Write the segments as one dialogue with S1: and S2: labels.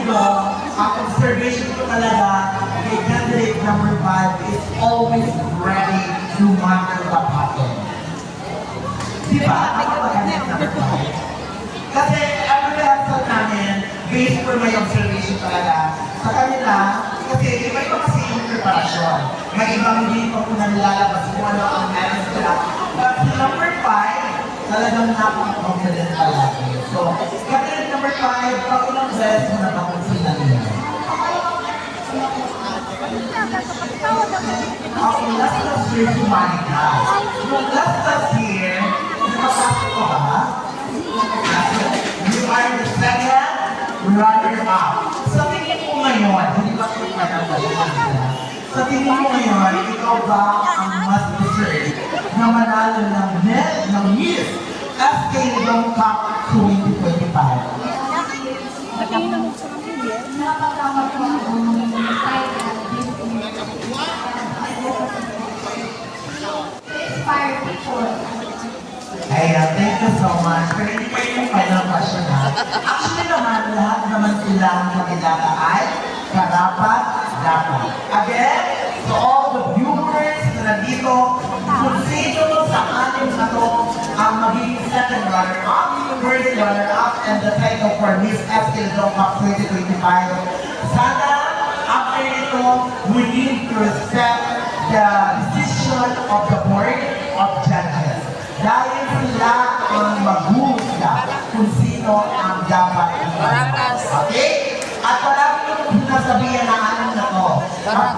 S1: ko, ang observation ko talaga, kay candidate number 5 is always ready to matter what happened. Diba? Ako ba candidate number 5? Kasi ang rehearsal namin, based for my observation talaga, sa kanila, kasi iba-iba kasi yung preparasyon. May ibang hindi pa po na nilalabas kung ano ang meron sila. But si number 5, talagang napaka-confident palagi. So, candidate number 5, pag ilang beses mo nabangon sila niya. Ako last year si Monica. Yung last year, napasok ko ba? You are the second runner-up. Sa tingin mo ngayon, hindi ba ito sa tingin mo ngayon, ikaw ba ang mas deserve na manalo ng Miss SK Long Cup 2025?
S2: Napagkamot ko ang title. Inspire people.
S1: Ayan, thank you so much. Pero hindi pa yung final question ha. Actually naman, lahat naman sila ang kandidato ay karapat dapat. Again, to all the viewers na nandito, kung sino sa ating na to ang magiging second runner-up, first runner-up, and the title for Miss SK Long Cup 2025, sana after ito, we need to respect the decision of the board of judges. Dahil sila ang maghuhusga kung sino ang dapat ipatas. Okay? At palagi yung nasabihan na alam na to.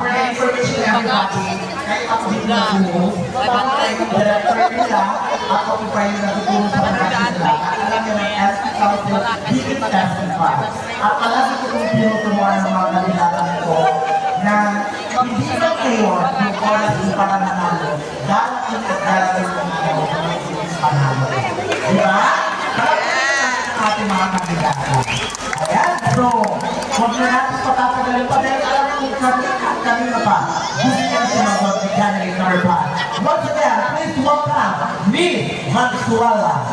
S1: For information everybody, kahit ako din na buhos, director nila, ako pa yung natutulong sa pagkakas nila. At alam nyo na yung SK Council, didn't testify. At palagi ko kung pinutumuan ng mga kandidato nito na hindi lang kayo yung oras yung para nanalo, darating at darating ng mga panalo. Diba? Ang ating mga kandidato. Ayan, so, huwag na natin patatagalin pa dahil alam mo kanina pa. Gusto niya sinagot ni candidate number 5. Once again, please welcome Miss Mansuala.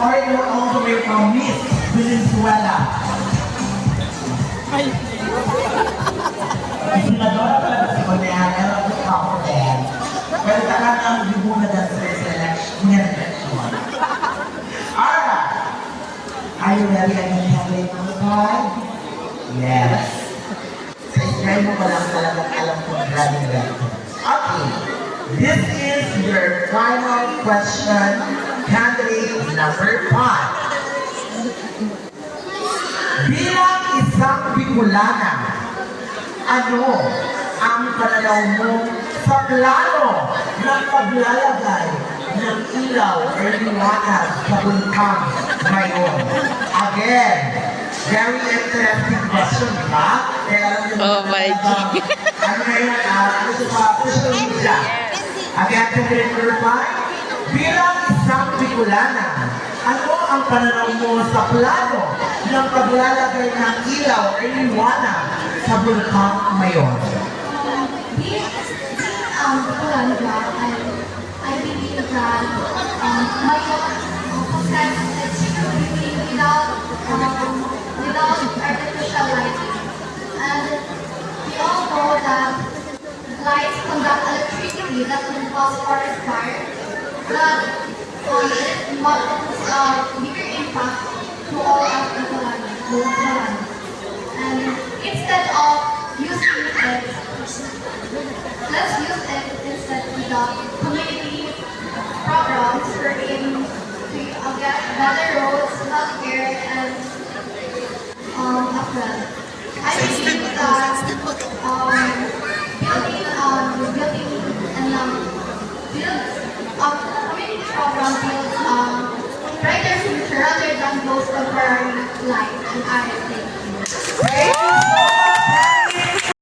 S1: Partner all the way from Miss Venezuela. Isinadora talaga si Bonean, pero ako confident. Pero takan ang dibuna dyan sa election. Alright. Are you ready again, candidate number 5? Yes. Sa mo pa lang talagang alam kong grabe. Okay. This is your final question, candidate number 5. Bilang isang Bicolana, ano ang pananaw mo sa plano ng paglalagay ng ilaw o liwanag sa bulkan ngayon? Again, very interesting question, di ba?
S3: Oh my God.
S1: Ano ngayon, sa social media? Again, candidate number 5. Bilang isang Bicolana, ano ang pananaw mo sa plano ng paglalagay ng ilaw o liwanag sa bulkan ngayon?
S2: I believe that without artificial lighting. And we all know that lights conduct electricity that can cause forest fire. That bigger impact to all of the land. And instead of using it, let's use it instead with the community programs wherein to get better roads, healthcare, and upland. I believe that community program builds brighter future rather than those temporary light and other things.